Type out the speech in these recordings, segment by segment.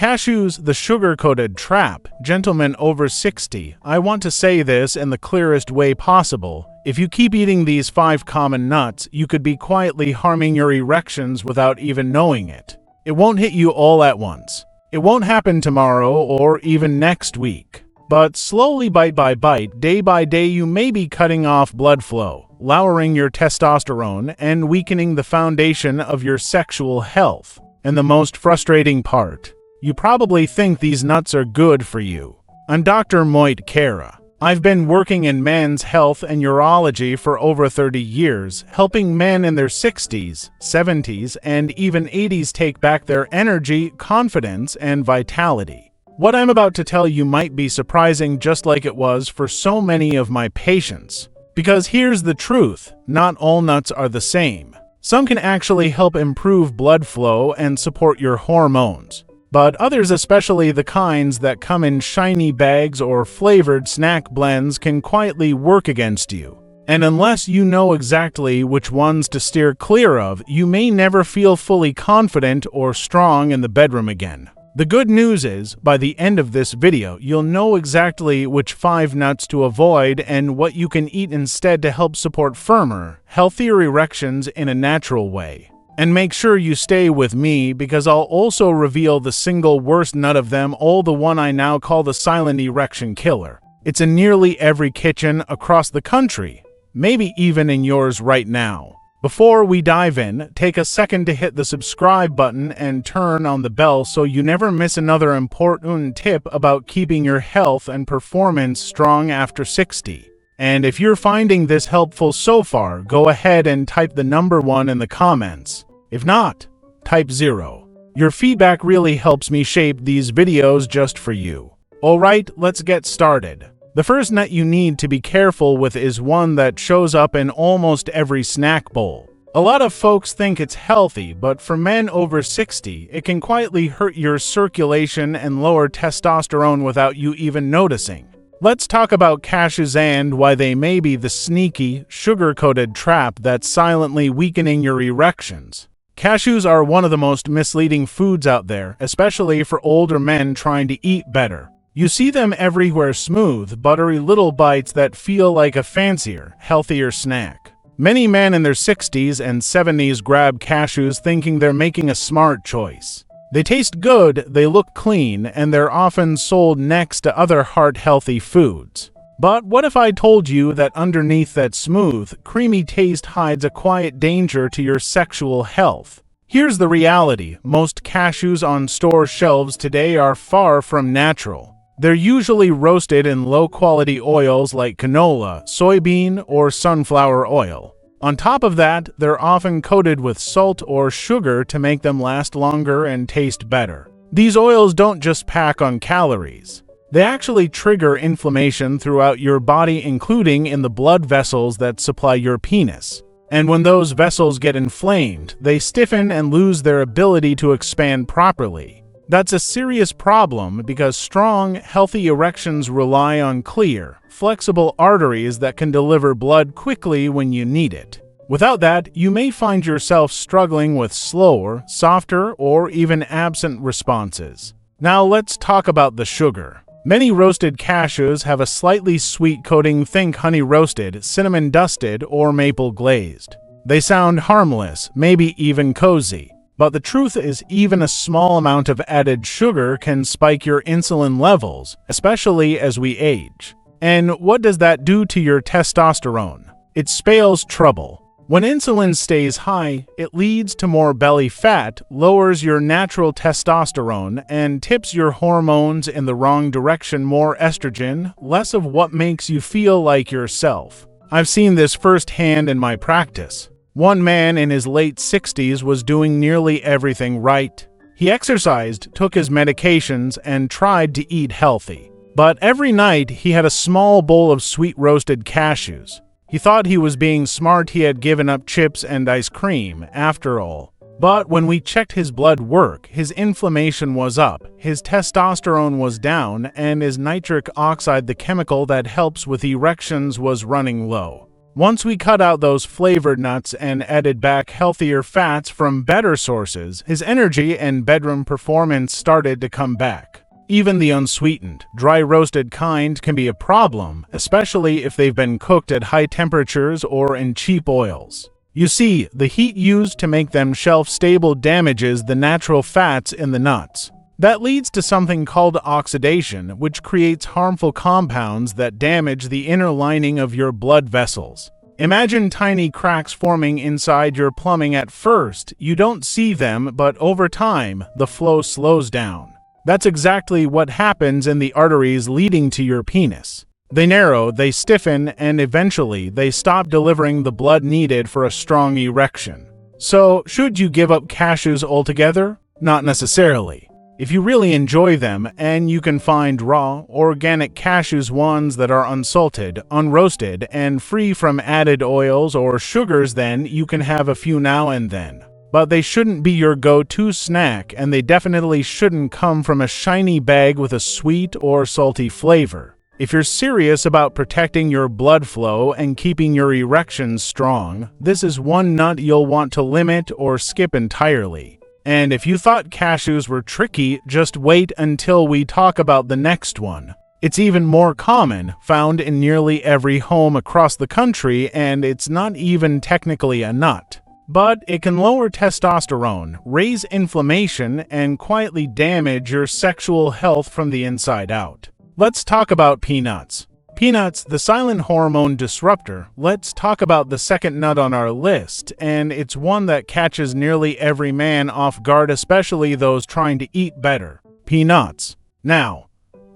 Cashews, the sugar-coated trap. Gentlemen over 60, I want to say this in the clearest way possible. If you keep eating these 5 common nuts, you could be quietly harming your erections without even knowing it. It won't hit you all at once. It won't happen tomorrow or even next week. But slowly, bite by bite, day by day, you may be cutting off blood flow, lowering your testosterone, and weakening the foundation of your sexual health. And the most frustrating part, you probably think these nuts are good for you. I'm Dr. Moit Kara. I've been working in men's health and urology for over 30 years, helping men in their 60s, 70s, and even 80s take back their energy, confidence, and vitality. What I'm about to tell you might be surprising, just like it was for so many of my patients. Because here's the truth, not all nuts are the same. Some can actually help improve blood flow and support your hormones. But others, especially the kinds that come in shiny bags or flavored snack blends, can quietly work against you. And unless you know exactly which ones to steer clear of, you may never feel fully confident or strong in the bedroom again. The good news is, by the end of this video, you'll know exactly which 5 nuts to avoid and what you can eat instead to help support firmer, healthier erections in a natural way. And make sure you stay with me, because I'll also reveal the single worst nut of them all, the one I now call the silent erection killer. It's in nearly every kitchen across the country, maybe even in yours right now. Before we dive in, take a second to hit the subscribe button and turn on the bell so you never miss another important tip about keeping your health and performance strong after 60. And if you're finding this helpful so far, go ahead and type the number 1 in the comments. If not, type 0. Your feedback really helps me shape these videos just for you. Alright, let's get started. The first nut you need to be careful with is one that shows up in almost every snack bowl. A lot of folks think it's healthy, but for men over 60, it can quietly hurt your circulation and lower testosterone without you even noticing. Let's talk about cashews and why they may be the sneaky, sugar-coated trap that's silently weakening your erections. Cashews are one of the most misleading foods out there, especially for older men trying to eat better. You see them everywhere, smooth, buttery little bites that feel like a fancier, healthier snack. Many men in their 60s and 70s grab cashews thinking they're making a smart choice. They taste good, they look clean, and they're often sold next to other heart-healthy foods. But what if I told you that underneath that smooth, creamy taste hides a quiet danger to your sexual health? Here's the reality. Most cashews on store shelves today are far from natural. They're usually roasted in low-quality oils like canola, soybean, or sunflower oil. On top of that, they're often coated with salt or sugar to make them last longer and taste better. These oils don't just pack on calories. They actually trigger inflammation throughout your body, including in the blood vessels that supply your penis. And when those vessels get inflamed, they stiffen and lose their ability to expand properly. That's a serious problem because strong, healthy erections rely on clear, flexible arteries that can deliver blood quickly when you need it. Without that, you may find yourself struggling with slower, softer, or even absent responses. Now let's talk about the sugar. Many roasted cashews have a slightly sweet coating. Think honey roasted, cinnamon dusted, or maple glazed. They sound harmless, maybe even cozy. But the truth is, even a small amount of added sugar can spike your insulin levels, especially as we age. And what does that do to your testosterone? It spells trouble. When insulin stays high, it leads to more belly fat, lowers your natural testosterone, and tips your hormones in the wrong direction. More estrogen, less of what makes you feel like yourself. I've seen this firsthand in my practice. One man in his late 60s was doing nearly everything right. He exercised, took his medications, and tried to eat healthy. But every night, he had a small bowl of sweet roasted cashews. He thought he was being smart. He had given up chips and ice cream, after all. But when we checked his blood work, his inflammation was up, his testosterone was down, and his nitric oxide, the chemical that helps with erections, was running low. Once we cut out those flavored nuts and added back healthier fats from better sources, his energy and bedroom performance started to come back. Even the unsweetened, dry-roasted kind can be a problem, especially if they've been cooked at high temperatures or in cheap oils. You see, the heat used to make them shelf-stable damages the natural fats in the nuts. That leads to something called oxidation, which creates harmful compounds that damage the inner lining of your blood vessels. Imagine tiny cracks forming inside your plumbing. At first, you don't see them, but over time, the flow slows down. That's exactly what happens in the arteries leading to your penis. They narrow, they stiffen, and eventually they stop delivering the blood needed for a strong erection. So, should you give up cashews altogether? Not necessarily. If you really enjoy them, and you can find raw, organic cashews, ones that are unsalted, unroasted, and free from added oils or sugars, then you can have a few now and then. But they shouldn't be your go-to snack, and they definitely shouldn't come from a shiny bag with a sweet or salty flavor. If you're serious about protecting your blood flow and keeping your erections strong, this is one nut you'll want to limit or skip entirely. And if you thought cashews were tricky, just wait until we talk about the next one. It's even more common, found in nearly every home across the country, and it's not even technically a nut. But it can lower testosterone, raise inflammation, and quietly damage your sexual health from the inside out. Let's talk about peanuts. Peanuts, the silent hormone disruptor. Let's talk about the second nut on our list, and it's one that catches nearly every man off guard, especially those trying to eat better. Peanuts. Now,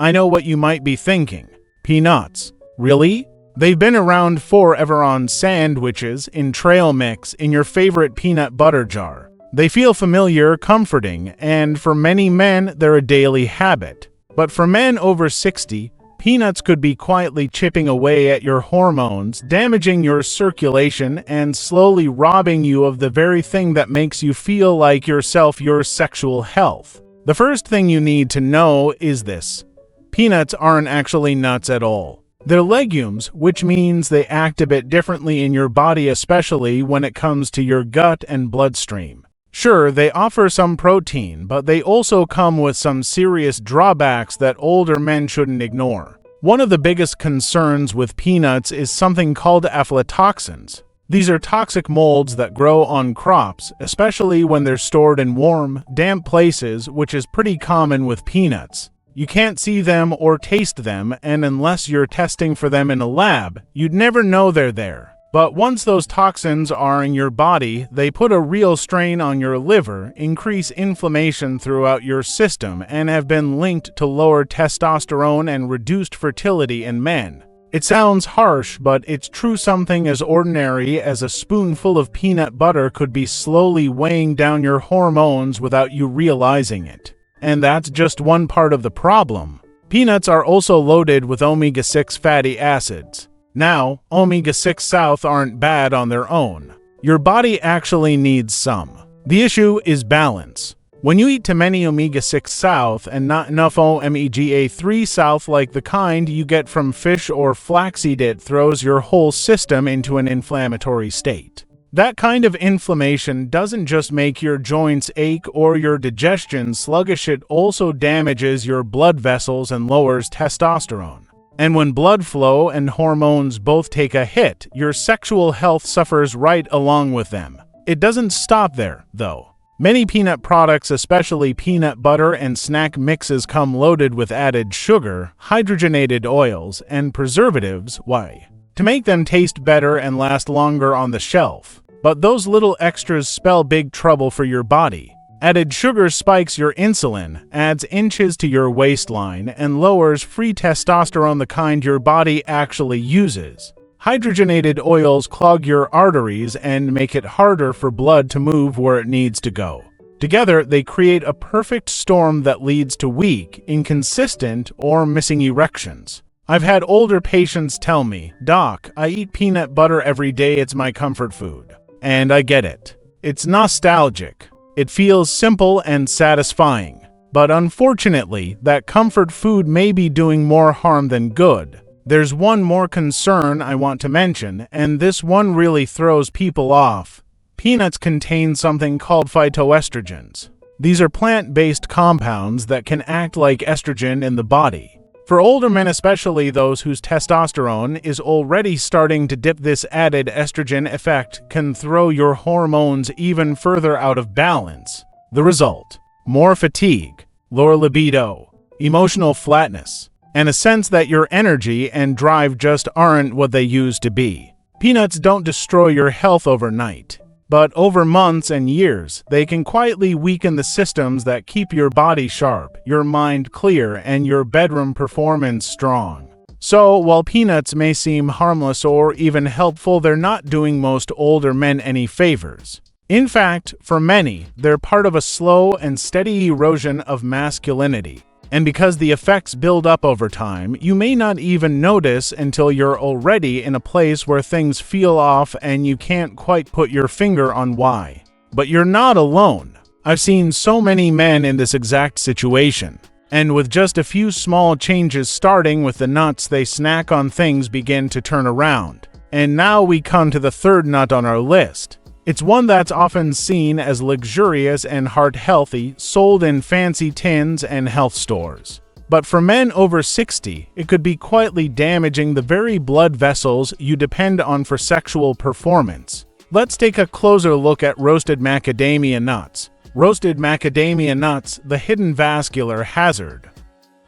I know what you might be thinking. Peanuts? Really? They've been around forever on sandwiches, in trail mix, in your favorite peanut butter jar. They feel familiar, comforting, and for many men, they're a daily habit. But for men over 60, peanuts could be quietly chipping away at your hormones, damaging your circulation, and slowly robbing you of the very thing that makes you feel like yourself, your sexual health. The first thing you need to know is this: peanuts aren't actually nuts at all. They're legumes, which means they act a bit differently in your body, especially when it comes to your gut and bloodstream. Sure, they offer some protein, but they also come with some serious drawbacks that older men shouldn't ignore. One of the biggest concerns with peanuts is something called aflatoxins. These are toxic molds that grow on crops, especially when they're stored in warm, damp places, which is pretty common with peanuts. You can't see them or taste them, and unless you're testing for them in a lab, you'd never know they're there. But once those toxins are in your body, they put a real strain on your liver, increase inflammation throughout your system, and have been linked to lower testosterone and reduced fertility in men. It sounds harsh, but it's true. Something as ordinary as a spoonful of peanut butter could be slowly weighing down your hormones without you realizing it. And that's just one part of the problem. Peanuts are also loaded with omega-6 fatty acids. Now, omega-6 aren't bad on their own. Your body actually needs some. The issue is balance. When you eat too many omega-6 and not enough omega-3 like the kind you get from fish or flaxseed, it throws your whole system into an inflammatory state. That kind of inflammation doesn't just make your joints ache or your digestion sluggish, it also damages your blood vessels and lowers testosterone. And when blood flow and hormones both take a hit, your sexual health suffers right along with them. It doesn't stop there, though. Many peanut products, especially peanut butter and snack mixes, come loaded with added sugar, hydrogenated oils, and preservatives. Why? To make them taste better and last longer on the shelf. But those little extras spell big trouble for your body. Added sugar spikes your insulin, adds inches to your waistline, and lowers free testosterone, the kind your body actually uses. Hydrogenated oils clog your arteries and make it harder for blood to move where it needs to go. Together, they create a perfect storm that leads to weak, inconsistent, or missing erections. I've had older patients tell me, "Doc, I eat peanut butter every day, it's my comfort food." And I get it. It's nostalgic. It feels simple and satisfying. But unfortunately, that comfort food may be doing more harm than good. There's one more concern I want to mention, and this one really throws people off. Peanuts contain something called phytoestrogens. These are plant-based compounds that can act like estrogen in the body. For older men, especially those whose testosterone is already starting to dip, this added estrogen effect can throw your hormones even further out of balance. The result: more fatigue, lower libido, emotional flatness, and a sense that your energy and drive just aren't what they used to be. Peanuts don't destroy your health overnight, but over months and years, they can quietly weaken the systems that keep your body sharp, your mind clear, and your bedroom performance strong. So, while peanuts may seem harmless or even helpful, they're not doing most older men any favors. In fact, for many, they're part of a slow and steady erosion of masculinity. And because the effects build up over time, you may not even notice until you're already in a place where things feel off and you can't quite put your finger on why. But you're not alone. I've seen so many men in this exact situation. And with just a few small changes, starting with the nuts they snack on, things begin to turn around. And now we come to the third nut on our list. It's one that's often seen as luxurious and heart-healthy, sold in fancy tins and health stores. But for men over 60, it could be quietly damaging the very blood vessels you depend on for sexual performance. Let's take a closer look at roasted macadamia nuts. Roasted macadamia nuts, the hidden vascular hazard.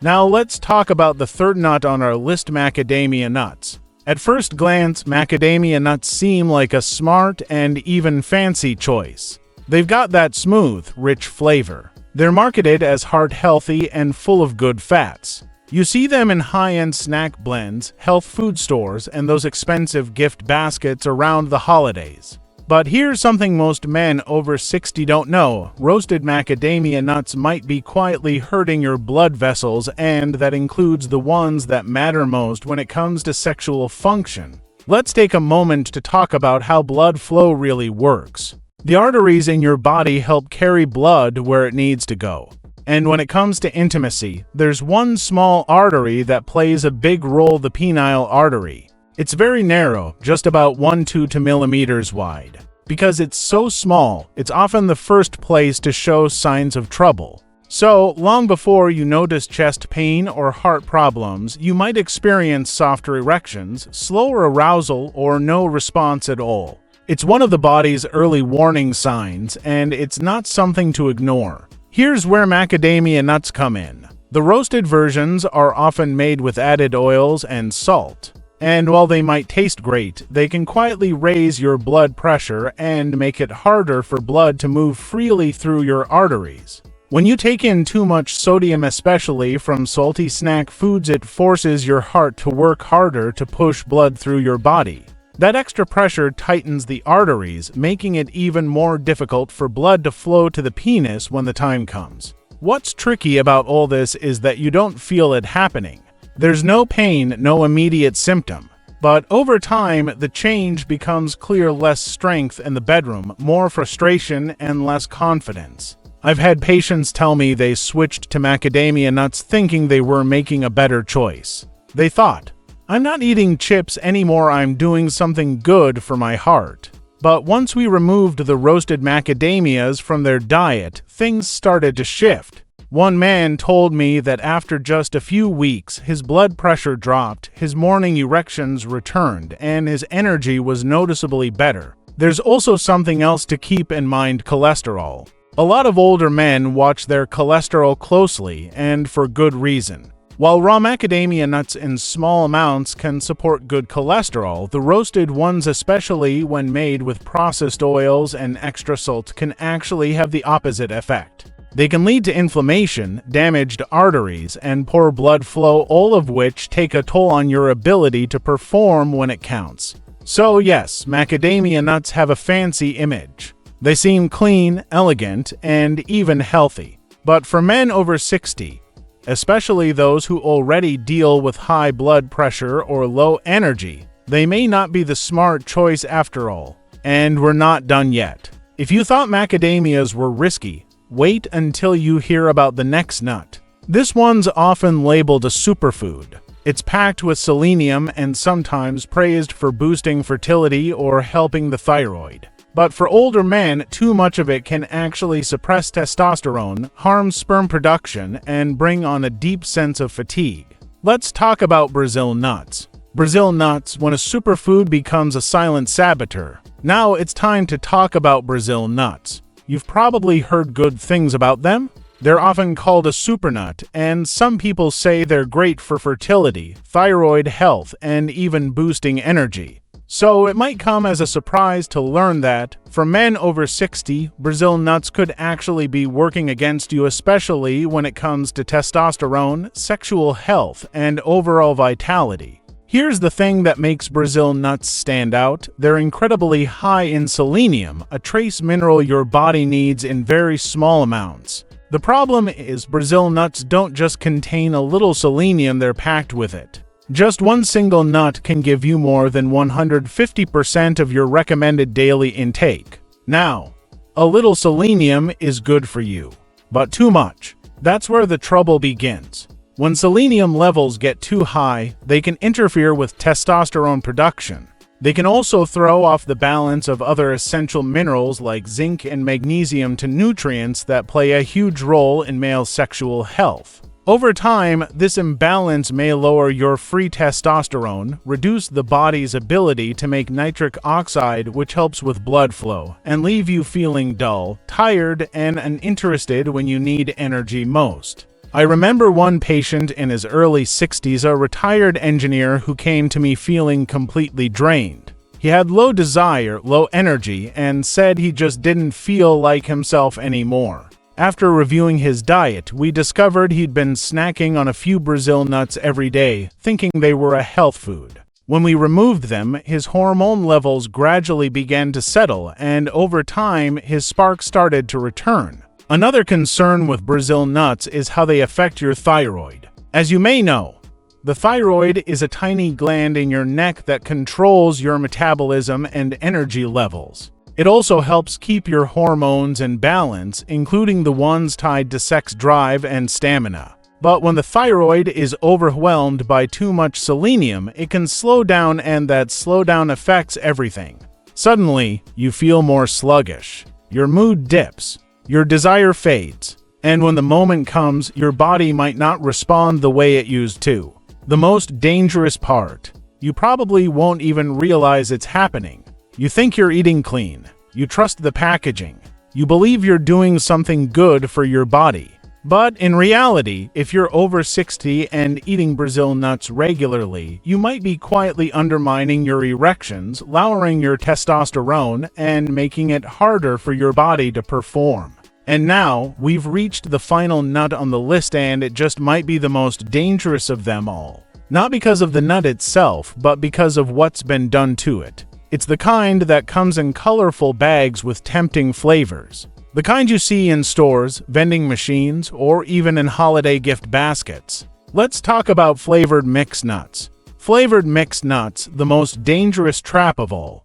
Now let's talk about the third nut on our list: macadamia nuts. At first glance, macadamia nuts seem like a smart and even fancy choice. They've got that smooth, rich flavor. They're marketed as heart-healthy and full of good fats. You see them in high-end snack blends, health food stores, and those expensive gift baskets around the holidays. But here's something most men over 60 don't know: roasted macadamia nuts might be quietly hurting your blood vessels, and that includes the ones that matter most when it comes to sexual function. Let's take a moment to talk about how blood flow really works. The arteries in your body help carry blood where it needs to go. And when it comes to intimacy, there's one small artery that plays a big role: the penile artery. It's very narrow, just about 1–2 millimeters wide. Because it's so small, it's often the first place to show signs of trouble. So, long before you notice chest pain or heart problems, you might experience softer erections, slower arousal, or no response at all. It's one of the body's early warning signs, and it's not something to ignore. Here's where macadamia nuts come in. The roasted versions are often made with added oils and salt. And while they might taste great, they can quietly raise your blood pressure and make it harder for blood to move freely through your arteries. When you take in too much sodium, especially from salty snack foods, it forces your heart to work harder to push blood through your body. That extra pressure tightens the arteries, making it even more difficult for blood to flow to the penis when the time comes. What's tricky about all this is that you don't feel it happening. There's no pain, no immediate symptom. But over time, the change becomes clear: less strength in the bedroom, more frustration, and less confidence. I've had patients tell me they switched to macadamia nuts thinking they were making a better choice. They thought, "I'm not eating chips anymore, I'm doing something good for my heart." But once we removed the roasted macadamias from their diet, things started to shift. One man told me that after just a few weeks, his blood pressure dropped, his morning erections returned, and his energy was noticeably better. There's also something else to keep in mind: cholesterol. A lot of older men watch their cholesterol closely, and for good reason. While raw macadamia nuts in small amounts can support good cholesterol, the roasted ones, especially when made with processed oils and extra salt, can actually have the opposite effect. They can lead to inflammation, damaged arteries, and poor blood flow, all of which take a toll on your ability to perform when it counts. So yes, macadamia nuts have a fancy image. They seem clean, elegant, and even healthy. But for men over 60, especially those who already deal with high blood pressure or low energy, they may not be the smart choice after all. And we're not done yet. If you thought macadamias were risky, wait until you hear about the next nut. This one's often labeled a superfood. It's packed with selenium and sometimes praised for boosting fertility or helping the thyroid. But for older men, too much of it can actually suppress testosterone, harm sperm production, and bring on a deep sense of fatigue. Let's talk about Brazil nuts. Brazil nuts, when a superfood becomes a silent saboteur. Now it's time to talk about Brazil nuts. You've probably heard good things about them. They're often called a supernut, and some people say they're great for fertility, thyroid health, and even boosting energy. So it might come as a surprise to learn that, for men over 60, Brazil nuts could actually be working against you, especially when it comes to testosterone, sexual health, and overall vitality. Here's the thing that makes Brazil nuts stand out. They're incredibly high in selenium, a trace mineral your body needs in very small amounts. The problem is Brazil nuts don't just contain a little selenium, they're packed with it. Just one single nut can give you more than 150% of your recommended daily intake. Now, a little selenium is good for you, but too much. That's where the trouble begins. When selenium levels get too high, they can interfere with testosterone production. They can also throw off the balance of other essential minerals like zinc and magnesium to nutrients that play a huge role in male sexual health. Over time, this imbalance may lower your free testosterone, reduce the body's ability to make nitric oxide, which helps with blood flow, and leave you feeling dull, tired, and uninterested when you need energy most. I remember one patient in his early 60s, a retired engineer who came to me feeling completely drained. He had low desire, low energy, and said he just didn't feel like himself anymore. After reviewing his diet, we discovered he'd been snacking on a few Brazil nuts every day, thinking they were a health food. When we removed them, his hormone levels gradually began to settle, and over time, his spark started to return. Another concern with Brazil nuts is how they affect your thyroid. As you may know, the thyroid is a tiny gland in your neck that controls your metabolism and energy levels. It also helps keep your hormones in balance, including the ones tied to sex drive and stamina. But when the thyroid is overwhelmed by too much selenium, it can slow down, and that slowdown affects everything. Suddenly, you feel more sluggish. Your mood dips. Your desire fades. And when the moment comes, your body might not respond the way it used to. The most dangerous part. You probably won't even realize it's happening. You think you're eating clean. You trust the packaging. You believe you're doing something good for your body. But in reality, if you're over 60 and eating Brazil nuts regularly, you might be quietly undermining your erections, lowering your testosterone, and making it harder for your body to perform. And now, we've reached the final nut on the list, and it just might be the most dangerous of them all. Not because of the nut itself, but because of what's been done to it. It's the kind that comes in colorful bags with tempting flavors. The kind you see in stores, vending machines, or even in holiday gift baskets. Let's talk about flavored mixed nuts. Flavored mixed nuts, the most dangerous trap of all.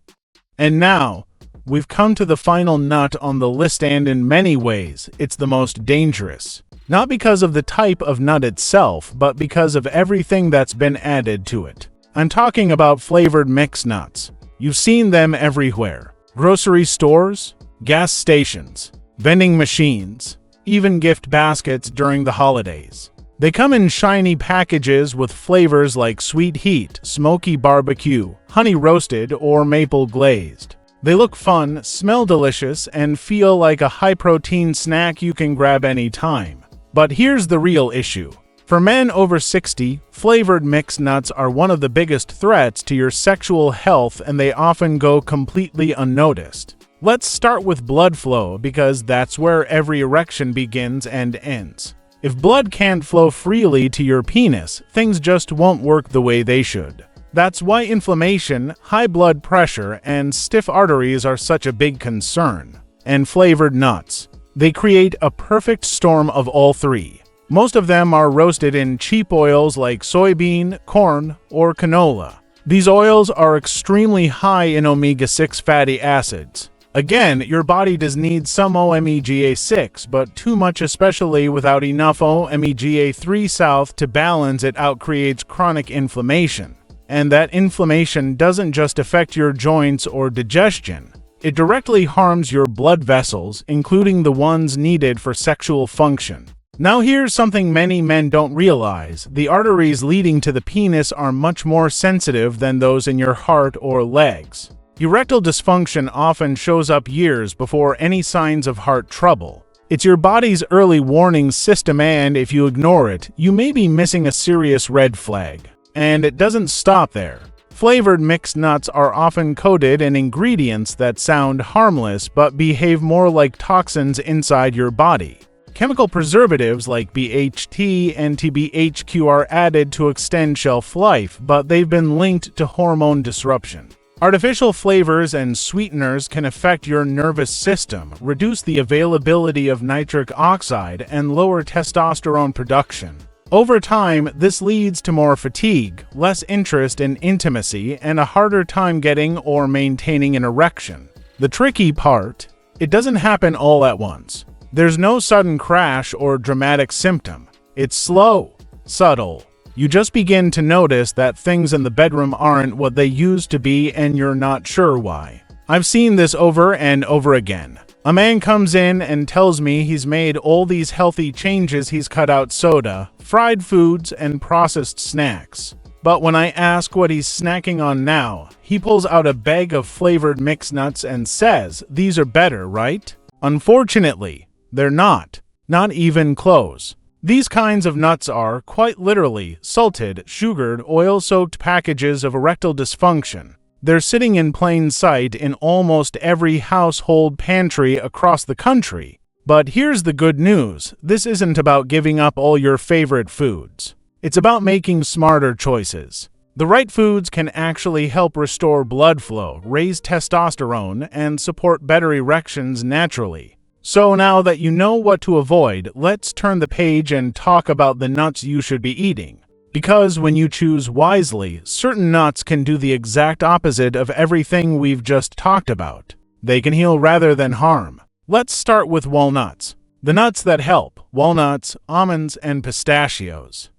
And now, we've come to the final nut on the list, and in many ways, it's the most dangerous. Not because of the type of nut itself, but because of everything that's been added to it. I'm talking about flavored mixed nuts. You've seen them everywhere. Grocery stores, gas stations, vending machines, even gift baskets during the holidays. They come in shiny packages with flavors like sweet heat, smoky barbecue, honey roasted, or maple glazed. They look fun, smell delicious, and feel like a high-protein snack you can grab anytime. But here's the real issue. For men over 60, flavored mixed nuts are one of the biggest threats to your sexual health, and they often go completely unnoticed. Let's start with blood flow, because that's where every erection begins and ends. If blood can't flow freely to your penis, things just won't work the way they should. That's why inflammation, high blood pressure, and stiff arteries are such a big concern. And flavored nuts. They create a perfect storm of all three. Most of them are roasted in cheap oils like soybean, corn, or canola. These oils are extremely high in omega-6 fatty acids. Again, your body does need some omega-6, but too much, especially without enough omega-3 south to balance it out, creates chronic inflammation. And that inflammation doesn't just affect your joints or digestion. It directly harms your blood vessels, including the ones needed for sexual function. Now here's something many men don't realize. The arteries leading to the penis are much more sensitive than those in your heart or legs. Erectile dysfunction often shows up years before any signs of heart trouble. It's your body's early warning system, and if you ignore it, you may be missing a serious red flag. And it doesn't stop there. Flavored mixed nuts are often coated in ingredients that sound harmless but behave more like toxins inside your body. Chemical preservatives like BHT and TBHQ are added to extend shelf life, but they've been linked to hormone disruption. Artificial flavors and sweeteners can affect your nervous system, reduce the availability of nitric oxide, and lower testosterone production. Over time, this leads to more fatigue, less interest in intimacy, and a harder time getting or maintaining an erection. The tricky part? It doesn't happen all at once. There's no sudden crash or dramatic symptom. It's slow, subtle. You just begin to notice that things in the bedroom aren't what they used to be, and you're not sure why. I've seen this over and over again. A man comes in and tells me he's made all these healthy changes. He's cut out soda, fried foods, and processed snacks. But when I ask what he's snacking on now, he pulls out a bag of flavored mixed nuts and says, "These are better, right?" Unfortunately, they're not. Not even close. These kinds of nuts are, quite literally, salted, sugared, oil-soaked packages of erectile dysfunction. They're sitting in plain sight in almost every household pantry across the country. But here's the good news. This isn't about giving up all your favorite foods. It's about making smarter choices. The right foods can actually help restore blood flow, raise testosterone, and support better erections naturally. So now that you know what to avoid, let's turn the page and talk about the nuts you should be eating. Because when you choose wisely, certain nuts can do the exact opposite of everything we've just talked about. They can heal rather than harm. Let's start with walnuts. The nuts that help: walnuts, almonds, and pistachios.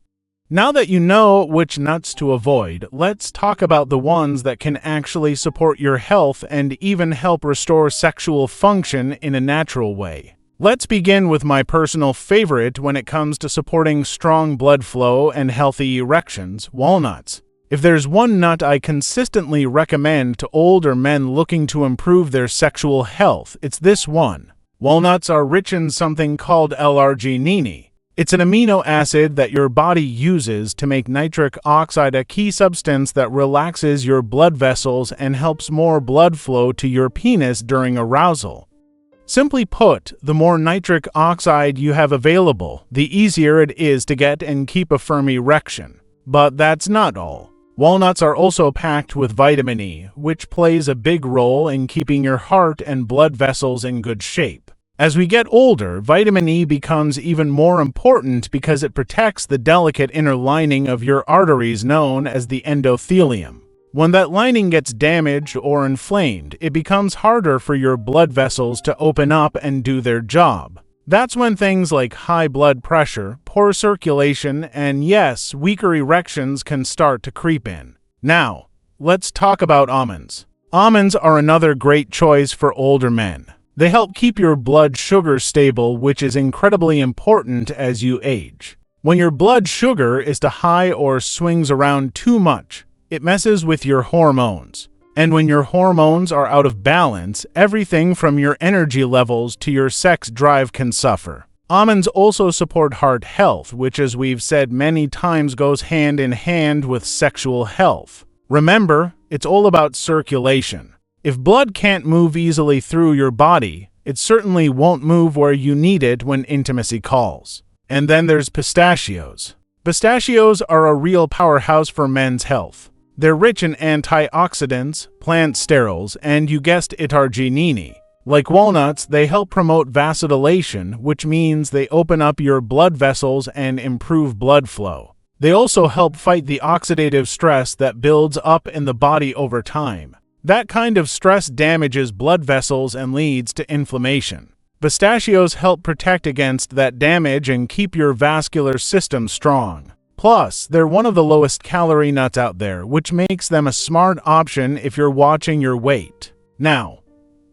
Now that you know which nuts to avoid, let's talk about the ones that can actually support your health and even help restore sexual function in a natural way. Let's begin with my personal favorite when it comes to supporting strong blood flow and healthy erections: walnuts. If there's one nut I consistently recommend to older men looking to improve their sexual health, it's this one. Walnuts are rich in something called L-arginine. It's an amino acid that your body uses to make nitric oxide, a key substance that relaxes your blood vessels and helps more blood flow to your penis during arousal. Simply put, the more nitric oxide you have available, the easier it is to get and keep a firm erection. But that's not all. Walnuts are also packed with vitamin E, which plays a big role in keeping your heart and blood vessels in good shape. As we get older, vitamin E becomes even more important because it protects the delicate inner lining of your arteries known as the endothelium. When that lining gets damaged or inflamed, it becomes harder for your blood vessels to open up and do their job. That's when things like high blood pressure, poor circulation, and yes, weaker erections can start to creep in. Now, let's talk about almonds. Almonds are another great choice for older men. They help keep your blood sugar stable, which is incredibly important as you age. When your blood sugar is too high or swings around too much, it messes with your hormones. And when your hormones are out of balance, everything from your energy levels to your sex drive can suffer. Almonds also support heart health, which, as we've said many times, goes hand in hand with sexual health. Remember, it's all about circulation. If blood can't move easily through your body, it certainly won't move where you need it when intimacy calls. And then there's pistachios. Pistachios are a real powerhouse for men's health. They're rich in antioxidants, plant sterols, and you guessed it, arginine. Like walnuts, they help promote vasodilation, which means they open up your blood vessels and improve blood flow. They also help fight the oxidative stress that builds up in the body over time. That kind of stress damages blood vessels and leads to inflammation. Pistachios help protect against that damage and keep your vascular system strong. Plus, they're one of the lowest calorie nuts out there, which makes them a smart option if you're watching your weight. Now,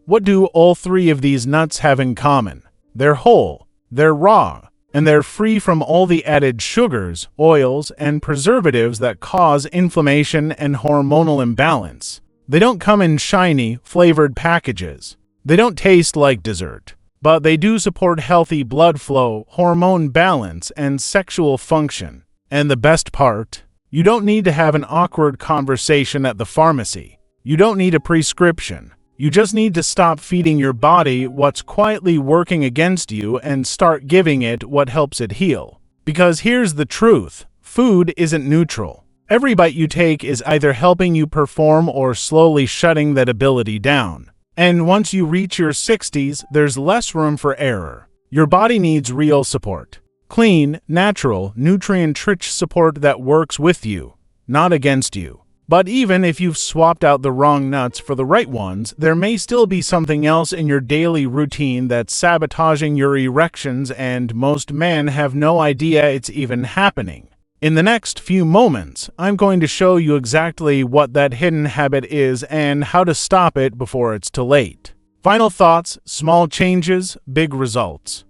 what do all three of these nuts have in common? They're whole, they're raw, and they're free from all the added sugars, oils, and preservatives that cause inflammation and hormonal imbalance. They don't come in shiny, flavored packages. They don't taste like dessert. But they do support healthy blood flow, hormone balance, and sexual function. And the best part? You don't need to have an awkward conversation at the pharmacy. You don't need a prescription. You just need to stop feeding your body what's quietly working against you and start giving it what helps it heal. Because here's the truth, food isn't neutral. Every bite you take is either helping you perform or slowly shutting that ability down. And once you reach your 60s, there's less room for error. Your body needs real support. Clean, natural, nutrient-rich support that works with you, not against you. But even if you've swapped out the wrong nuts for the right ones, there may still be something else in your daily routine that's sabotaging your erections, and most men have no idea it's even happening. In the next few moments, I'm going to show you exactly what that hidden habit is and how to stop it before it's too late. Final thoughts, small changes, big results.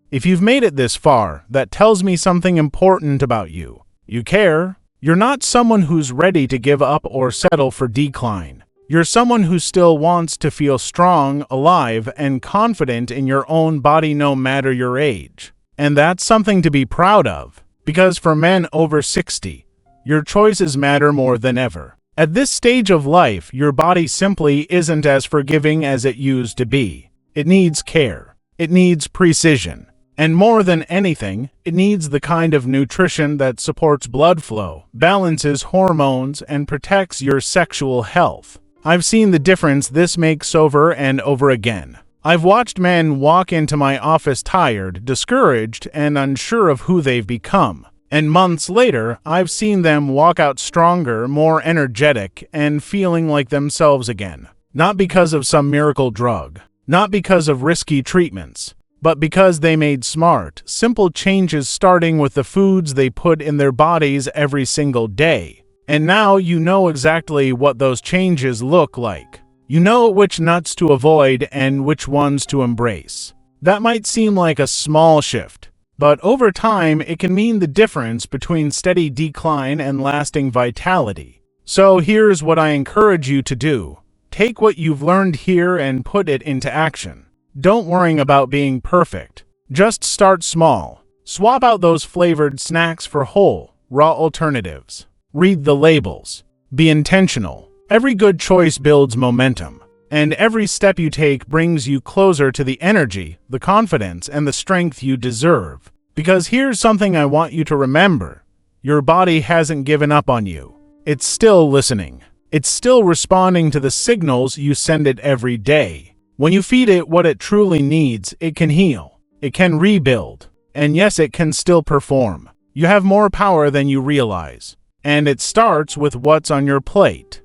If you've made it this far, that tells me something important about you. You care. You're not someone who's ready to give up or settle for decline. You're someone who still wants to feel strong, alive, and confident in your own body no matter your age. And that's something to be proud of. Because for men over 60, your choices matter more than ever. At this stage of life, your body simply isn't as forgiving as it used to be. It needs care. It needs precision. And more than anything, it needs the kind of nutrition that supports blood flow, balances hormones, and protects your sexual health. I've seen the difference this makes over and over again. I've watched men walk into my office tired, discouraged, and unsure of who they've become. And months later, I've seen them walk out stronger, more energetic, and feeling like themselves again. Not because of some miracle drug, not because of risky treatments, but because they made smart, simple changes starting with the foods they put in their bodies every single day. And now you know exactly what those changes look like. You know which nuts to avoid and which ones to embrace. That might seem like a small shift, but over time it can mean the difference between steady decline and lasting vitality. So here's what I encourage you to do. Take what you've learned here and put it into action. Don't worry about being perfect. Just start small. Swap out those flavored snacks for whole, raw alternatives. Read the labels. Be intentional. Every good choice builds momentum, and every step you take brings you closer to the energy, the confidence, and the strength you deserve. Because here's something I want you to remember. Your body hasn't given up on you. It's still listening. It's still responding to the signals you send it every day. When you feed it what it truly needs, it can heal, it can rebuild, and yes, it can still perform. You have more power than you realize, and it starts with what's on your plate.